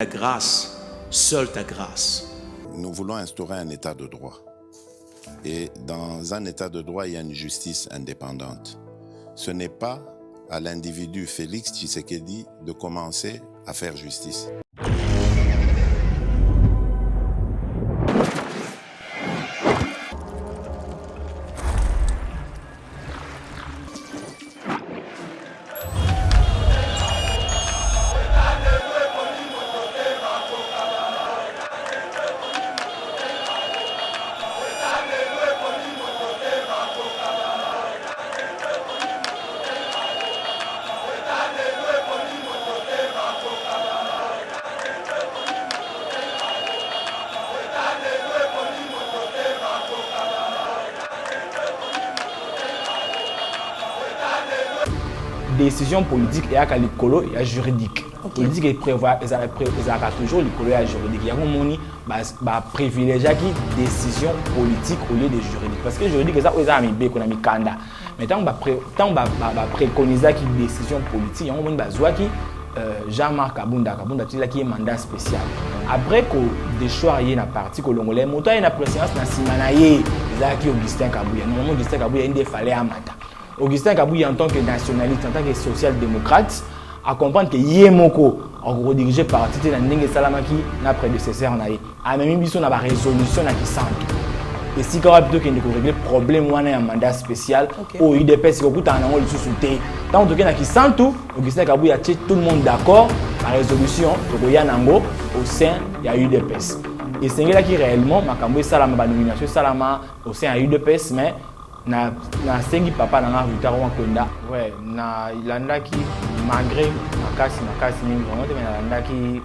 Ta grâce, seule ta grâce. Nous voulons instaurer un état de droit. Et dans un état de droit, il y a une justice indépendante. Ce n'est pas à l'individu Félix Tshisekedi de commencer à faire justice. Décision politique et à l'écolo et à juridique. Politique et prévoit toujours l'écolo et à juridique. Il y a un privilégié qui décision politique au lieu de juridique. Parce que juridique c'est ça où ils ont mis qu'on a mis kanda. Mais tant on préconiser qui décision politique, il y a un besoin qui Jean-Marc Kabunda qui est mandat spécial. Après que des choix y na parti congolais, moto y na présidence na simanaye, qui Augustin Kabouya. Normalement Augustin Kabouya il fallait amata. Augustin Kabouya en tant que nationaliste, en tant que social-démocrate, à comprendre que Yemoko a redirigé parti de Ndenge Salamaki n'a prédécesseur en aïe. A même biso na ba résolution na qui santo. Et si quand plutôt qu'il faut régler problème ou un mandat spécial au UDPS ko kuta na ngol sous-souté. Tant que na qui santo, Augustin Kabouya tient tout le monde d'accord la résolution to ya nango au sein de UDPS. Et c'est là qui réellement makambo salama ba nomination salama au sein de UDPS mais na sengi papa na Victor Wakwenda ouais na ilanda ki malgré makasi mingi vraiment mais na ilanda ki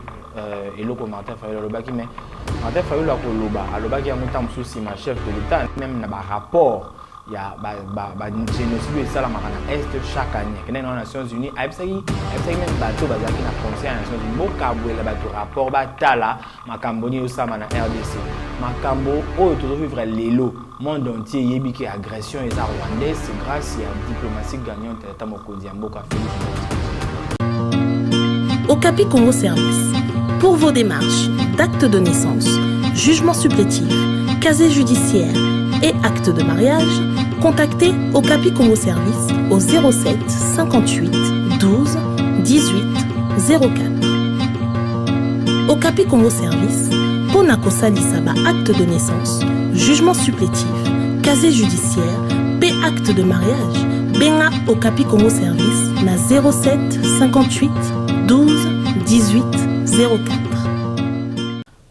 eloko Martin Fayulu lobaki mais Martin Fayulu alobaki ya muta mususi ma chef de l'état même na ba rapport ya ba génocide et ça la makana est chaque année que dans les Nations Unies aipsaki même bateau bazaki na conseil des Nations Unies bokabwela bateau rapport batala makambo ni osama na RDC makambo oyo to vivre lelo monde entier yebi que agression et rwandaise c'est grâce à la diplomatie gagnante ta mokonzi mboka Félix. Okapi Congo Service. Pour vos démarches d'actes de naissance, jugement supplétif, casier judiciaire et acte de mariage, contactez Okapi Congo Service au 07 58 12 18 04. Okapi Congo Service, Ponako Salisaba acte de naissance, jugement supplétif, casier judiciaire, P acte de mariage, Benga Okapi Congo Service na 07 58 12 18 04.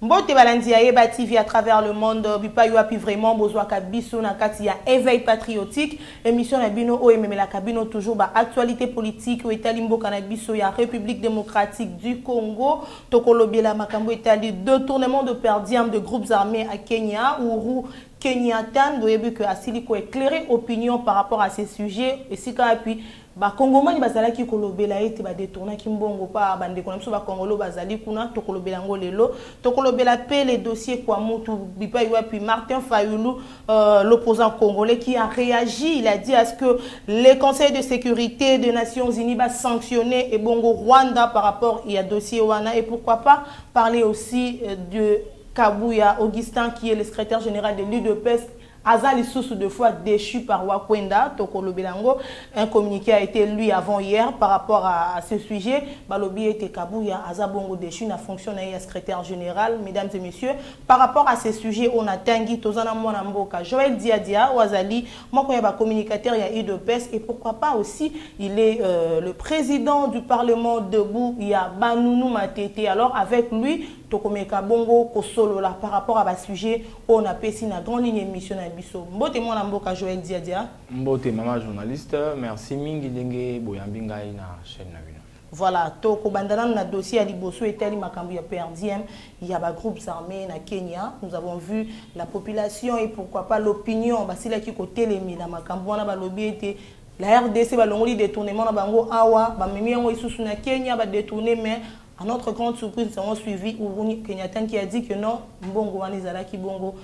Mbote balandi ya Eba TV à travers le monde bipa yo api vraiment bozwa kabiso na kati ya éveil patriotique émission na bino o ememela kabino toujours ba actualité politique o etali mboka na biso ya République démocratique du Congo tokolobela makambo etali détournement de perdiam de groupes armés à Kenya ou Kenyatta doyebi que asili ko éclairer opinion par rapport à ces sujets et si ka puis ba Congomani bazalaki kolobela ete ba détourner kimbongo pa bande ko namso ba Congolo bazali kuna tokolobela ngo lelo tokolobela pe les dossiers kwa mutu bipa yo puis Martin Fayulu l'opposant congolais qui a réagi, il a dit à ce que les conseils de sécurité des Nations Unies va sanctionner et bongo Rwanda par rapport il y a dossier wana et pourquoi pas parler aussi de Kabouya Augustin qui est le secrétaire général de l'UDPS Azali sous deux fois déchu par Wakwenda Tokolo Belango. Un communiqué a été lu avant hier par rapport à ce sujet. Balobi était Kabouya Azabongo déchu na fonctionné secrétaire général. Mesdames et messieurs, par rapport à ces sujets, on a Tanguy Tozana Mwanamboka, Joël Diadia, Wazali, moi quand il y a communicateur, il y a UDPS et pourquoi pas aussi, il est le président du Parlement debout, il y a Banounou Matete. Alors avec lui, Tokomeka Bongo Kosolo là par rapport à ce sujet, on a passé une grande ligne émission na biso. Mbote mwana mboka Joël Diadia. Mbote maman journaliste, merci mingi denge boyambinga na chaîne na bino. Voilà, toko bandana na dossier à liboso etali makambo ya PRDM, il y a des groupes armés na Kenya. Nous avons vu la population et pourquoi pas l'opinion basila ki côté les na makambo wana balobi était la RDC balongoli détournement na bango awa ba memi yango isusu na Kenya ba détourner mais à notre grande surprise, nous avons suivi Uhuru Kenyatta qui a dit que non, Mbongo Wanizala qui Bongo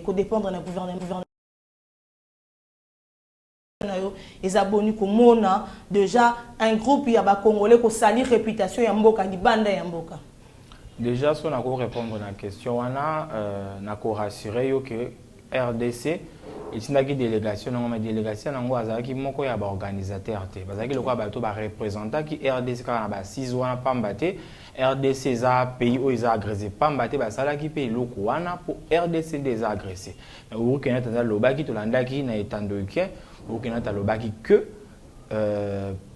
qu'au dépendre d'un gouvernement. Les abonnés comme Mona, déjà un groupe il y a Congolais qui salit réputation ya Mboka, ni banda ya Mboka. Déjà, si on a répondre à la question, on a rassuré que RDC est une délégation, une délégation qui est un organisateur. Parce que le représentant qui RDC quand on a 6 ans pas batté, RDC est un pays où ils ont agressé pas batté, ça là qui paye le coup pour RDC des agressés. Vous connaissez le baki to landa qui na etandoke, vous connaissez le baki que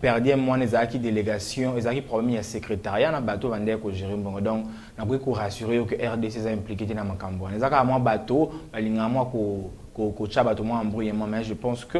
perdien moi les acquis délégation les acquis problème il secrétariat na bateau vendeur ko gérer bon donc na pour rassurer que RDC est impliqué dans makambo les acquis moi bateau balinga moi ko chabato moi embrouillement mais je pense que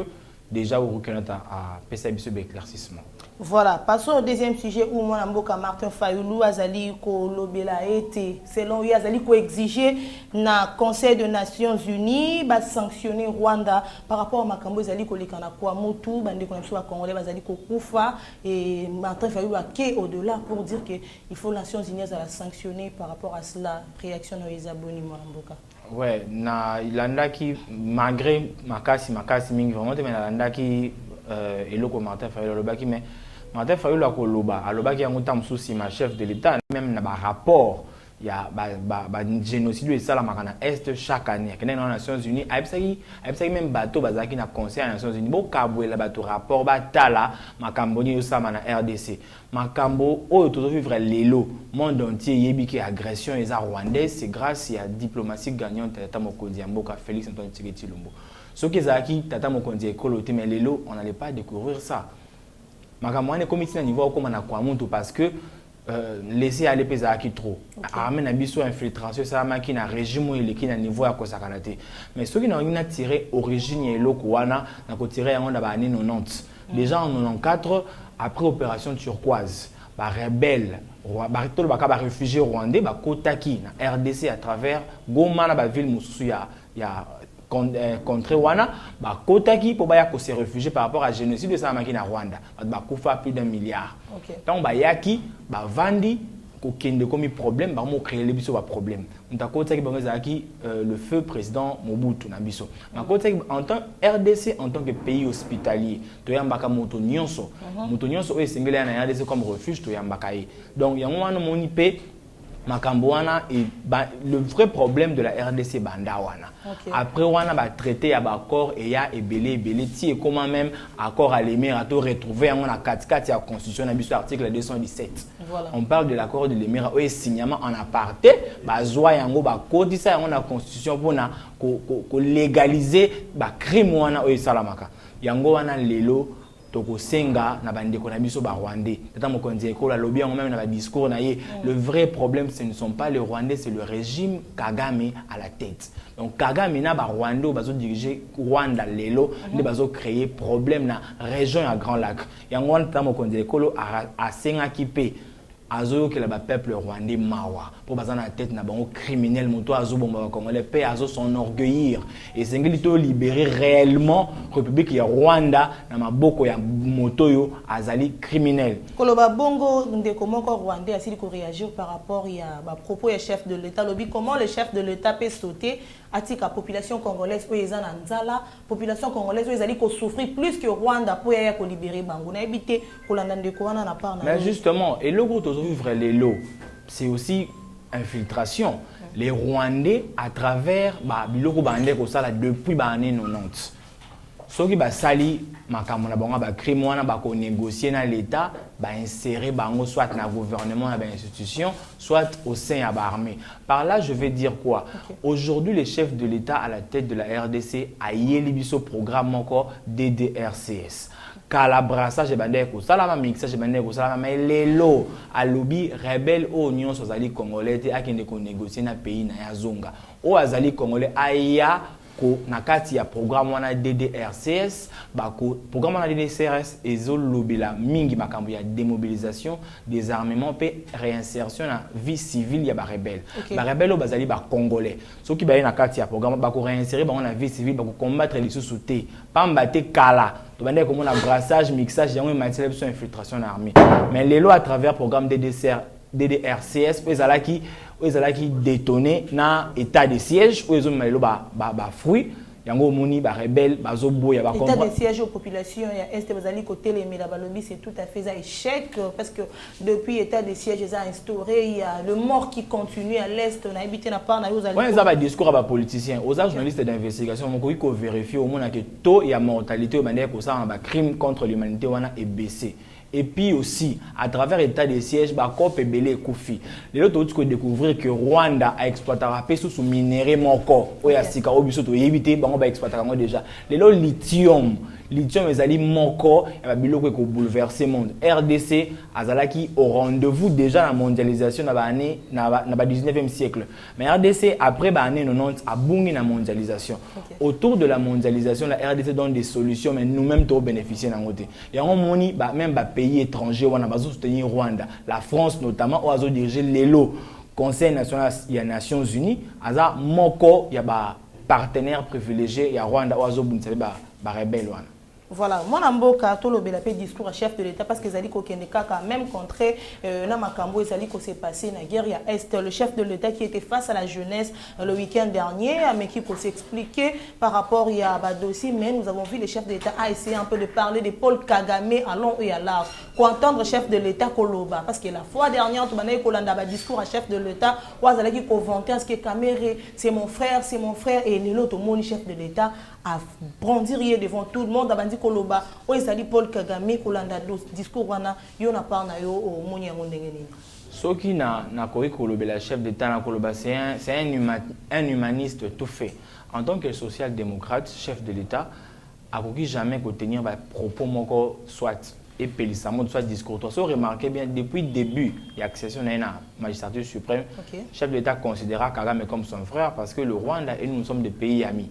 déjà vous reconnaissez à PSABC éclaircissement. Voilà, passons au deuxième sujet où mon amboka Martin Fayoulou azali ko lobela été selon lui azali ko exiger na Conseil des Nations Unies ba sanctionner Rwanda par rapport à makambo azali ko lekana kwa mutu bande ko na congolais azali ko kufa et Martin Fayoulou a quai au-delà pour dire que il faut les Nations Unies à la sanctionner par rapport à cela réaction de les abonnés mon amboka. Ouais, na ilanda qui malgré makasi mingi vraiment mais ilanda qui eloko Martin Fayoulou le baki mais Martin Fayoulou a koloba alobaki yango tam souci ma chef de l'état même na ba rapport il y a ba génocide et ça la makana est chaque année que dans les Nations Unies aipsaki même bateau bazaki na conseil des Nations Unies bo kabwela bateau rapport ba tala makambo ni ça na RDC makambo o to vivre lelo monde entier yebiki agression et rwandaise c'est grâce à diplomatie gagnante tata mokonzi mboka Félix Antoine Tshisekedi Tshilombo ce qui zaki tata mokonzi ekolote mais lelo on n'allait pas découvrir ça. Makambo ane komiti na niveau comme na kwa muntu parce que laisser aller pesa qui trop amène na biso infiltration ça maki na régime ile ki na niveau ya kosakana te mais ceux qui n'ont tiré origine eloko wana na ko tirer yango na ba année 90 déjà en 94 après opération turquoise ba rebelle ba réfugiés rwandais ba kotaki na RDC à travers Goma na ba ville mususu ya contre wana ba kotaki pour ba se réfugier par rapport à génocide de ça maki na Rwanda ba kufa plus d'1 milliard. Donc ba yaki ba vandi ko kende comme problème ba mo créer les biso ba problème on ta kotaki ba zaki le feu président Mobutu na biso ma kotaki en tant RDC en tant que pays hospitalier to yambaka moto nyonso o esengela na RDC comme refuge to yambaka e donc yango wana moni pe makambo wana et le vrai problème de la RDC banda wana. Après wana ba traité ya ba accord et ya ebelé ti et comment même accord à l'émir a tout retrouvé en 4 ya constitution na biso article 217. Voilà. On parle de l'accord de l'émir et signement en aparté ba zwa yango ba kodisa yango na constitution pour na ko légaliser ba crime wana o salamaka. Yango wana lelo toko senga na bandeko na biso ba rwandais tata mokonzi ekola lobby en même na ba discours na ye le vrai problème ce ne sont pas les rwandais c'est le régime Kagame à la tête donc Kagame na ba rwandais bazo diriger Rwanda lelo ne bazo créer problème na région ya Grand Lac yango tata mokonzi ekolo a senga kipe azo que le peuple rwandais mawa pour baza na tête na bango criminel moto azo bomba congolais pe azo s'enorgueillir et sengeli libérer réellement République ya Rwanda na maboko ya moto yo azali criminel koloba bongo ndeko moko rwandais asili ko réagir par rapport ya ba propos ya chef de l'état lobby comment le chef de l'état peut sauter atika population congolaise o ezana nzala population congolaise o ezali ko souffrir plus que Rwanda pour ya ko libérer bango na ebité kolanda ndeko wana na part na mais justement et le groupe vivre les lots c'est aussi infiltration les Rwandais à travers biloko bande ko sala depuis ba année 90 soki ba sali makambo na bango ba crime wana ba ko négocier na l'état ba insérer bango soit na gouvernement na ba institution soit au sein ya ba armée par là je vais dire quoi aujourd'hui les chefs de l'état à la tête de la RDC a yeli biso programme encore DDRCS kala brassage bandeko salama mixage bandeko salama mais lelo alobi rebelle o union sozali congolais te akende ko négocier na pays na ya zonga o azali congolais aya ko nakati ya programme wana DDRCS bako programme wana DDRCS ezolobela mingi makambo ya démobilisation désarmement pe réinsertion na vie civile ya ba rebelle ba rebelle bazali ba congolais soki ba nakati ya programme bako réinsérer ba na vie civile bako combattre les sous-soutés pamba te kala to bande comme na brassage mixage yango matière de infiltration na armée mais lelo à travers programme DDRCS ezalaki détonné na état de siège où ils ont malelo ba fruit yango moni ba rebelle bazo boya ba état de siège aux populations ya est bazali côté les Melabalobi c'est tout à fait un échec parce que depuis état de siège ils a instauré il y a le mort qui continue à l'est on a habité na part na yo zali. Ouais ça va discours à ba politicien aux journalistes d'investigation mon ko vérifier au moins que taux ya mortalité au manière que ça ba crime contre l'humanité wana est baissé. Et puis aussi, à travers l'état de siège, Bakop et Belé Koufi. Les autres ont découvrir que Rwanda a exploité la paix sous minerai moko. Oya sika obiso to éviter bango ba exploiter déjà. Les autres lithium ezali moko et ba biloko ko bouleverser monde. RDC azalaki au rendez-vous déjà la mondialisation na ba année na ba 19e siècle. Mais RDC après ba année 90 a bungi na mondialisation. Autour de la mondialisation, la RDC donne des solutions mais nous-mêmes to bénéficier na ngote. Et on moni ba même ba pays étrangers on a besoin de soutenir Rwanda. La France notamment a dirigé l'ELO, Conseil national des Nations Unies, aza moko ya ba partenaire privilégié ya Rwanda oazo buntsebe ba rebelle wana. Voilà, moi namboka to lobela pe discours à chef de l'État parce que zali ko kende kaka même contré na makambo ezali ko s'est passé na guerre ya est le chef de l'État qui était face à la jeunesse le week-end dernier mais qui ko s'expliquer par rapport à ba dossier mais nous avons vu le chef de l'État a essayé un peu de parler de Paul Kagame à long et à large pour entendre chef de l'État koloba parce que la fois dernière to banaye kolanda ba discours à chef de l'État wa zali ko vanter ce que Kamere c'est mon frère et l'autre moni chef de l'État a brandir devant tout le monde abandi koloba o ezali Paul Kagame kolanda discours wana yo na par na yo o moni ya ndenge nini soki na koki kolobela chef d'État na koloba c'est un humaniste tout fait en tant que social-démocrate chef de l'État akoki jamais ko tenir ba propos moko soit épélissement soit discours toi so remarquez bien depuis le début il y a accession na magistrature suprême chef de l'État considéra Kagame comme son frère parce que le Rwanda et nous sommes des pays amis.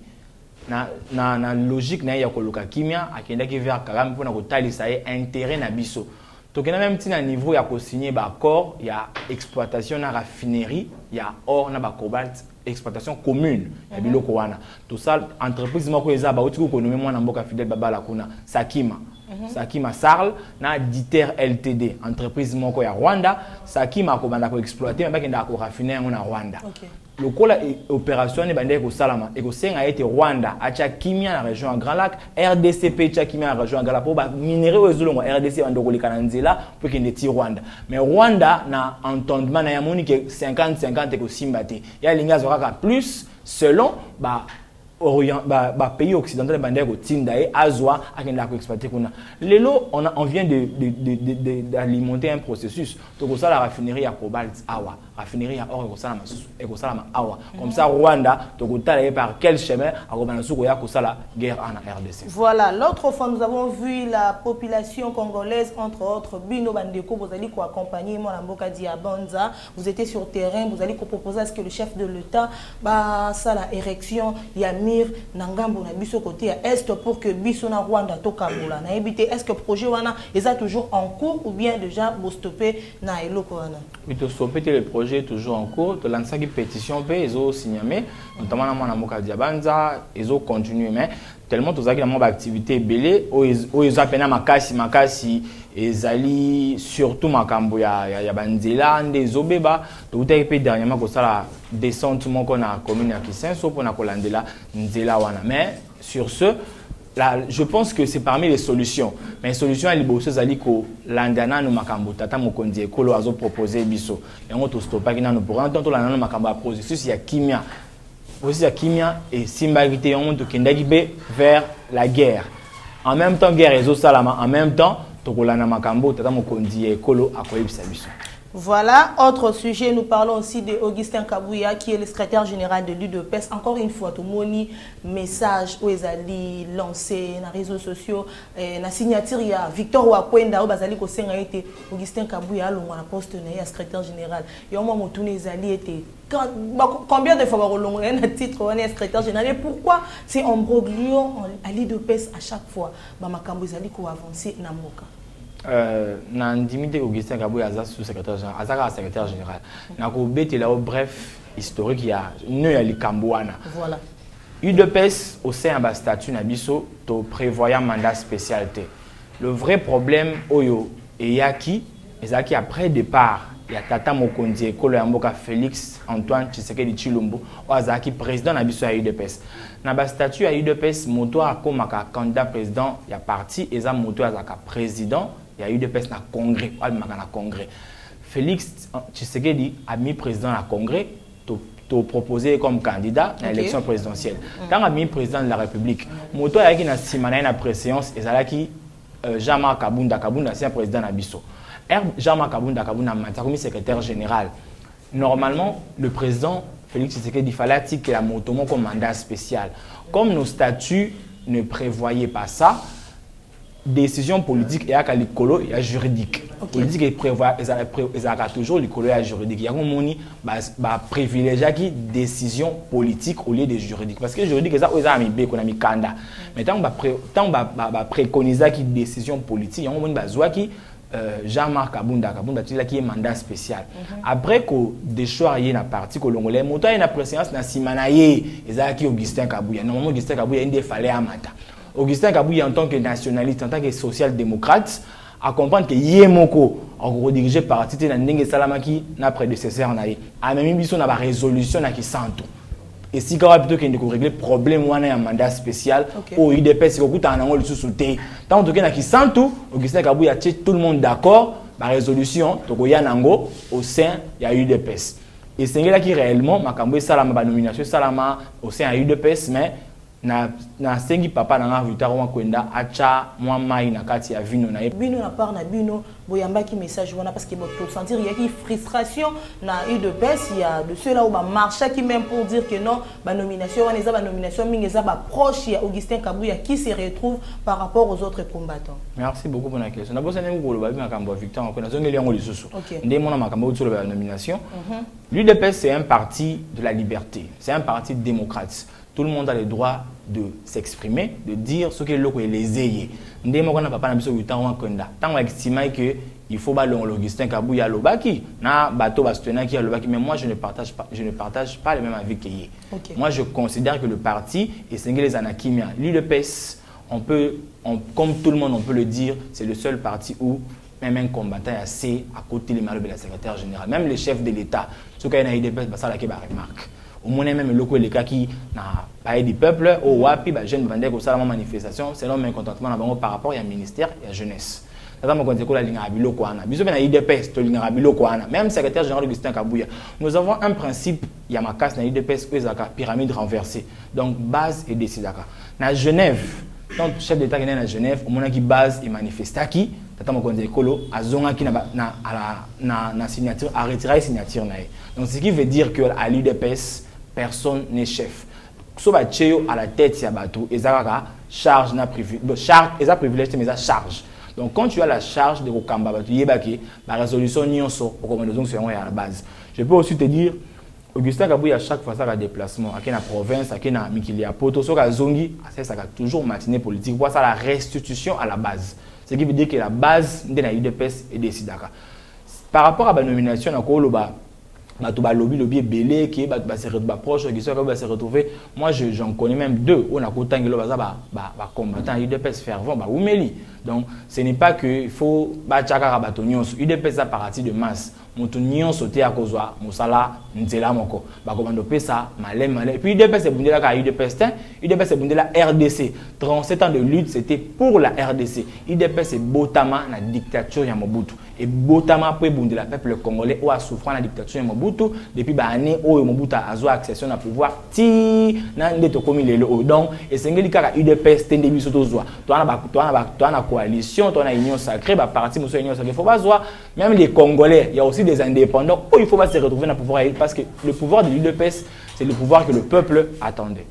Na logique na ya koluka kimia akenda ki vers Kagame pour na kotalisa intérêt na biso. Donc na même tina niveau ya ko signer ba accord ya exploitation na raffinerie ya or na ba cobalt exploitation commune ya biloko wana. Tout ça entreprise moko eza ba uti ko nommer mwana mboka fidèle babala kuna Sakima Sarl na Diter Ltd entreprise moko ya Rwanda Sakima ko banda ko exploiter mais bakenda ko raffiner na Rwanda. Le col opération ne bande ko salama et ko senga été Rwanda acha kimia na région Grand Lac RDCP cha kimia na région Ngala po ba minéraux ezolongo RDC bando ko likana nzela pour que ndeti Rwanda mais Rwanda na entendement na yamoni que 50-50 ko simbate ya linga zoraka plus selon pays occidental bandé ko tindae azwa akenda ko exploiter kuna lelo on vient d'alimenter un processus donc ça la raffinerie à cobalt awa raffinerie à or et ko sala awa comme ça Rwanda donc tala par quel chemin akobana suko ya ko sala guerre en RDC. Voilà, l'autre fois nous avons vu la population congolaise entre autres Bino Bandeko vous allez ko accompagner moi na mboka Diabanza vous étiez sur terrain vous allez ko proposer à ce que le chef de l'État ça la érection ya Nangambo na biso côté à est pour que biso na Rwanda to kabola na ebité est-ce que projet wana est toujours en cours ou bien déjà bo stopper na eloko wana oui to stopper le projet toujours en cours to lancer une pétition pe ezo signamé notamment na mwana moka Diabanza ezo continuer mais tellement tous akina mo activité belé o ezo pena makasi ezali surtout makambo ya banzela ndezo beba to utaki pe dernièrement ko sala descente moko na commune ya Kisenso pour na kolandela nzela wana mais sur ce là je pense que c'est parmi les solutions mais les solutions à liboso zali ko landana no makambo tata mokonzi ekolo azo proposer biso et on to stopaki na no pour entendre la no makambo a processus ya kimia aussi ya kimia et simbagité on to kendaki be vers la guerre en même temps guerre ezo salama en même temps tokolana makambo tata mokonzi ekolo akoyebisa biso. Voilà, autre sujet, nous parlons aussi de Augustin Kabouya qui est le secrétaire général de l'UDPS. Encore une fois, tout le monde message où ils allaient lancer dans les réseaux sociaux, dans la signature, il y a Victor Wakwenda, où ils allaient été Augustin Kabouya, le poste de secrétaire général. Il y a un moment où ils allaient été combien de fois on a un titre on est secrétaire général et pourquoi c'est embroglio à l'UDPS à chaque fois Makambo ils allaient avancer na moka. Na ndimité Augustin Kabouya aza sous-secrétaire général azaka secrétaire général na ko betela au bref historique ya ne ya likambwana voilà UDPS au sein de statut na biso to prévoyant mandat spécialité le vrai problème oyo eyaki ezaki après départ il y a Tata Mokonzi Ekolo ya mboka Félix Antoine Tshisekedi Tshilombo ozaki président na biso ya UDPS. Na ba statut ya UDPS moto akomaka candidat président ya parti eza moto azaka président ya UDPS na congrès, almaka na congrès. Félix Tshisekedi a mis président na congrès proposé comme candidat à l'élection présidentielle. Quand il a mis président de la République, moto ayaki na simana na préséance ezalaki Jean-Marc Kabunda c'est un président na biso. Jean-Marc Kabunda mata comme secrétaire général. Normalement, le président Félix Tshisekedi fallait que la moto comme mandat spécial. Comme nos statuts ne prévoyaient pas ça, décision politique et à l'écolo et juridique. Politique et prévoit toujours l'écolo et juridique. Il y a un privilégié qui décision politique au lieu de juridique. Parce que juridique c'est ça mis bé qu'on a mis kanda. Mais tant on préconiser qui décision politique, il y a un besoin qui Jean-Marc Kabunda qui est mandat spécial. Après que des choix y na parti que l'ongolais moto y na préséance na simanaye ezaki Augustin Kabouya. Normalement Augustin Kabouya il fallait amata. Augustin Kabouya en tant que nationaliste, en tant que social-démocrate, à comprendre que Yemoko a redirigé parti na ndenge salamaki na prédécesseur na ye. A même biso na ba résolution na ki santo. Et si quand plutôt qu'il faut régler problème ou un mandat spécial au UDPS c'est que en le sous-souté. Tant que na ki santo, Augustin Kabouya tout le monde d'accord, la résolution to ya nango au sein ya UDPS. Et c'est là qui réellement makambo salama ba nomination salama au sein ya UDPS mais na sengi papa na Victor Wakwenda acha mwa mai na kati ya vino na bino na part na bino boyamba ki message wana parce que bon sentir il y a qui frustration na UDPS il y a de ceux-là où ba marcha qui même pour dire que non ba nomination wana eza ba nomination mingi eza ba proche ya Augustin Kabouya qui se retrouve par rapport aux autres combattants. Merci beaucoup pour la question. Na bosa nemu ko loba bi makambo Victor Wakwenda zongeli yango lisusu. Ndé mona makambo sur la nomination. L'UDPS c'est un parti de la liberté, c'est un parti démocrate. Tout le monde a le droit de s'exprimer, de dire ce que l'autre est lésé. Ndemo kana papa na biso Victor Wakwenda. Tant on estime que il faut ba l'Augustin Kabouya lobaki na bateau bastena qui a lobaki mais moi je ne partage pas le même avis que yé. Moi je considère que le parti et les anakimia, l'UDPS comme tout le monde on peut le dire, c'est le seul parti où même un combattant est assez à côté des malheureux de la secrétaire générale, même les chefs de l'État, ceux qui ont une UDPS, ça la remarque. Au moins même le local les cas qui n'a pas du peuple au wapi ba jeune bandé ko sala manifestation selon mon contentement na bango par rapport au ministère et à jeunesse. Ça me compte ko la linga biloko ana. Biso na UDPS to linga biloko ana. Même secrétaire général Augustin Kabouya. Nous avons un principe ya makas na UDPS ko ezaka pyramide renversée. Donc base et décidaka. Na Genève, tant chef d'état qui na Genève, au moins qui base et manifesta qui tata mokonzi ekolo azonga ki na signature à retirer signature na. Donc ce qui veut dire que à l'UDPS personne n'est chef. So ba tcheo à la tête ya bateau ezaka charge na privilège charge eza privilège mais ça charge. Donc quand tu as la charge de kokamba bateau yebaki ba résolution nyonso recommandation sur à la base. Je peux aussi te dire Augustin Kabouya à chaque fois ça un déplacement à la province à na mikili ya poto so ka zongi ça toujours matinée politique pour ça la restitution à la base. Ce qui veut dire que la base de la UDPS est décidaka. Par rapport à la nomination na ko loba lobby est belé qui va proche qui se retrouver. Moi j'en connais même deux on a kotangelo combattant UDPS fervent oumeli. Donc ce n'est pas que il faut chaka bato nyonso UDPS à partir de masse moto nyonso te akozwa musala nzela moko bakomando pesa malem et puis UDPS est bundela ka UDPS UDPS est bundela RDC 37 ans de lutte c'était pour la RDC UDPS est botama na dictature ya Mobutu et botama pour bundela peuple congolais ou a souffrant la dictature ya Mobutu depuis ba année où Mobutu a zo accession na pouvoir ti na ndeto komi lelo donc et sengeli kaka UDPS tende biso tozwa to na coalition to na union sacrée ba parti muso union sacrée faut pas voir même les Congolais il y a aussi des indépendants où il faut pas se retrouver dans le pouvoir parce que le pouvoir de l'UDPS c'est le pouvoir que le peuple attendait.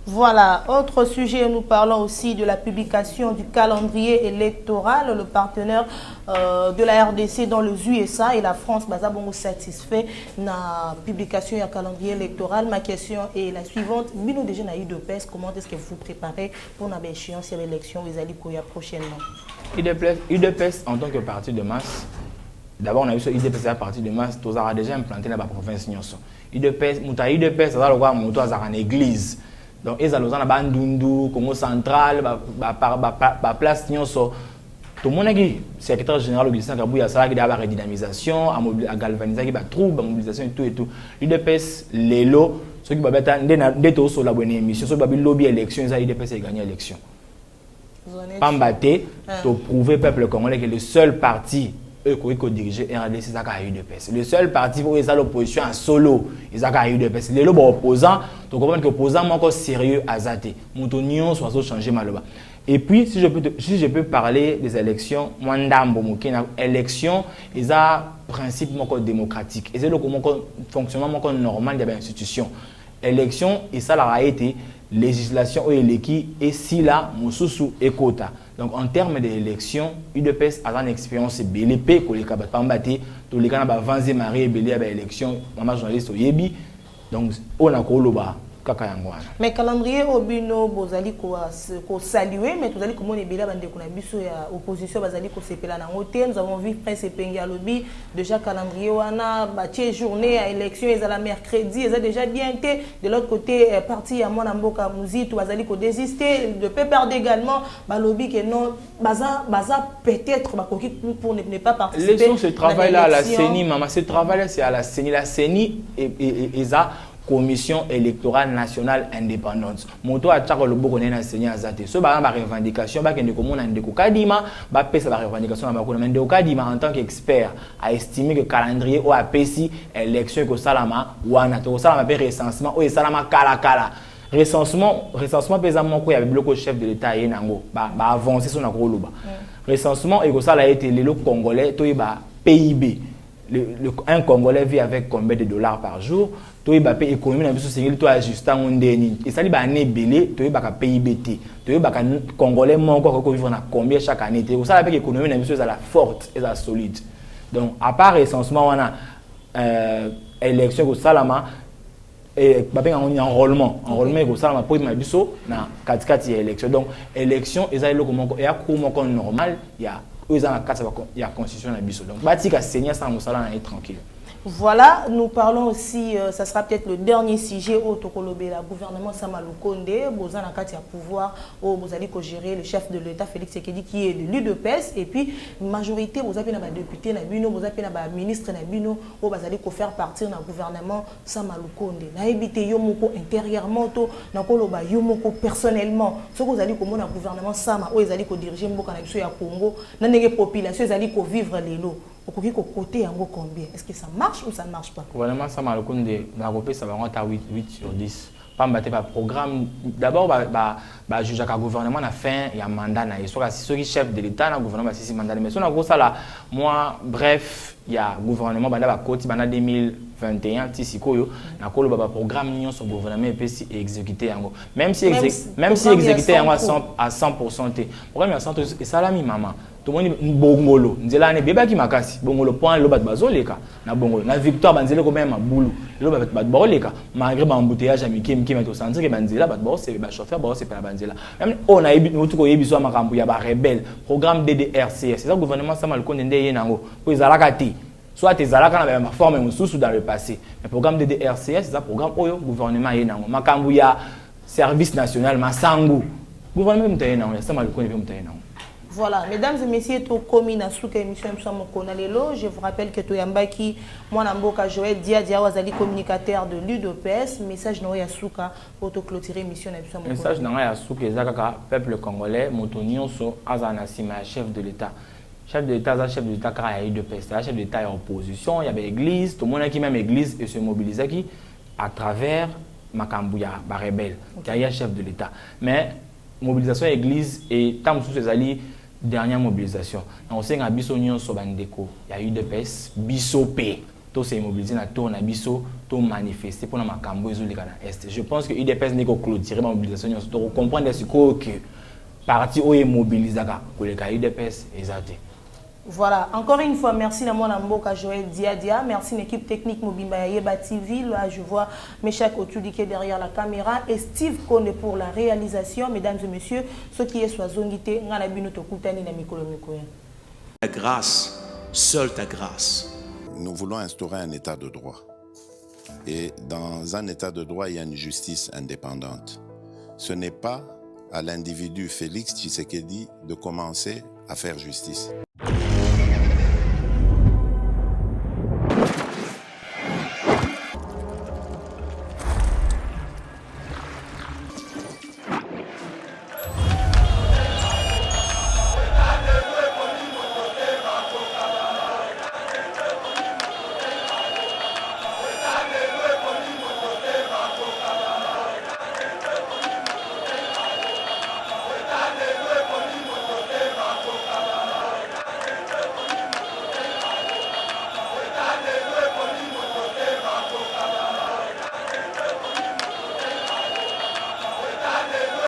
Voilà, autre sujet, nous parlons aussi de la publication du calendrier électoral. Le partenaire de la RDC dans les USA et la France, Bazabongo satisfait la publication du calendrier électoral. Ma question est la suivante. Nous déjà na UDPS, comment est-ce que vous préparez pour la échéance de l'élection prochainement? UDPS en tant que parti de masse, d'abord on a vu ce UDPS à partir de masse, tous a déjà implanté dans la province Nyonso. UDPS, UDPS, ça va le voir, monter à l'église. Donc, ils ont bandundu, Congo central, place nyonso. Tout le monde qui secrétaire général Augustin Kabouya, ça qui a la redynamisation, à galvaniser qui va trouble, mobilisation et tout et tout. L'UDPS, l'élo, ceux qui va mettre des taux sur la bonne émission, ceux qui va lobby élection, ils ont l'UDPS a gagné l'élection. Pambaté, pour prouver peuple congolais que le seul parti qui dirige RDC, c'est l'UDPS. Le seul parti où ils ont l'opposition en solo, ils ont l'UDPS. Les opposants, tu comprends que l'opposant est encore sérieux à Zate. Mon union soit changé malheureusement. Et puis, si je peux parler des élections, élections, ils ont principe démocratique. Et c'est le fonctionnement normal de l'institution. Élection, et ça a été législation et si là, Moussoussou et Kota. Donc, en termes d'élection, UDPS a une expérience BLP, que les cabanes pambaté, tous les canabas Vanzé Marie et Bélé à l'élection, maman journaliste au Yebi. Donc, on a Koloba. Mais calendrier obino bozali ko saluer mais tozali komona ebela bande ko na biso ya opposition bazali ko sepela na ngote. Nous avons vu Prince Pengia lobby déjà calendrier wana batie journée à élection ezala mercredi eza déjà bien été de l'autre côté parti ya mwana mboka Muzitu bazali ko désister de perdre également ba lobby que non baza peut-être bakoki pour ne pas participer. Laissons ce travail là à la CENI maman, ce travail là c'est à la CENI et ça Commission électorale nationale indépendante. Moto a tchako le boko na enseigné azate. So ba revendication ba kende komona ndeko kadima ba pesa ba revendication ba ko ndeko kadima en tant qu'expert a estimé que calendrier o apesi élection ko salama wana to salama pe recensement o salama kala. Recensement pesa moko ya biloko chef de l'état ye nango ba avancer son akoloba. Recensement et ko sala été le congolais to ba PIB. Un Congolais vit avec combien de dollars par jour? Toi, il économie na biso sengeli to ajuster ngondeni. Et ça li ba né belé, toi ba PIBT. Toi ba Congolais moko ko vivre na combien chaque année. Et ça avec économie na biso ça la forte et ça solide. Donc à part recensement on a élection ko salama et ba benga enrôlement ko salama pour ma biso na katikati ya élection. Donc élection ezali loko moko et akumoko normal ya il y a constitution na biso. Donc batika Seigneur sans musala na tranquille. Voilà, nous parlons aussi, ça sera peut-être le dernier sujet au Tokolobe, le gouvernement Samalukonde, Bozan Akati a pouvoir, au Bozali ko gérer le chef de l'État Félix Tshisekedi qui est de l'UDPS et puis majorité Bozapé na ba député na bino, Bozapé na ba ministre na bino, au Bozali ko faire partir na gouvernement Samalukonde. Na éviter yo moko intérieurement to na koloba yo moko personnellement. Ce que Bozali ko mona gouvernement Sama, o ezali ko diriger mboka na biso ya Congo, na ndenge population ezali ko vivre lelo. Côté combien? Est-ce que ça marche ou ça ne marche pas? Gouvernement Samalukonde, ça va 8 sur 10. Pas un programme. D'abord, juge le gouvernement a fait un mandat. Il y a ceux qui chef de l'État, le gouvernement a fait un mandat. Mais si on a ça là, moi, bref, il y a un gouvernement qui a 2021, Tissikoyo, il y a un programme sur le gouvernement et exécuté. Même si exécuté à 100%, le programme est à 100%, et ça l'a mis maman. Tout le monde bongolo nzela ne beba ki makasi bongolo point lo bat bazoleka na bongolo na victoire banzela ko même boulou lo bat bazoleka malgré ba embouteillage amiki meto sentir que banzela bat bo c'est ba chauffeur bo c'est pas banzela même on a yebi tout ko yebi so makambu ya ba rebelle programme DDRCS c'est ça gouvernement Samalukonde ndeye nango ko ezalaka te soit ezalaka na ba forme mususu dans le passé mais programme DDRCS c'est ça programme oyo gouvernement ye nango makambu ya service national masangu gouvernement mutaye nango ya Samalukonde mutaye nango. Voilà, mesdames et messieurs, tout comme na souka émission Konalelo, je vous rappelle que Toyambaki, moi Namboka Joël Dia Wazali communicateur de l'UDPS, message na Yasuka pour te clôturer émission Konalelo. Message na Yasuka ezaka peuple congolais, motonio so azana sima chef de l'État. Chef de l'État, chef de l'État car il y a UDPS, chef de l'État est en opposition, il y avait l'église, tout le monde qui même église et se mobilise qui à travers Makambouya, ba rebelle, il y a chef de l'État. Mais mobilisation église et tant sous ces alliés dernière mobilisation. On sait que biso nyon so bandeko, il y a eu de pes, biso P. Tout s'est mobilisé na tour na biso, tout manifester pour na makambo ezoleka na est. Je pense que UDPS n'est ko clôturer ma mobilisation nyon so comprendre ce que parti o est mobilisé ko le ka UDPS exacté. Voilà, encore une fois, merci à mon Mboka Joël Dia. Merci à l'équipe technique Mobimba Yeba TV. Là, je vois Meshak Otudike derrière la caméra et Steve Kone pour la réalisation. Mesdames et messieurs, ceux qui sont Zongité, Ta grâce, seule ta grâce. Nous voulons instaurer un état de droit. Et dans un état de droit, il y a une justice indépendante. Ce n'est pas à l'individu Félix Tshisekedi de commencer à faire justice.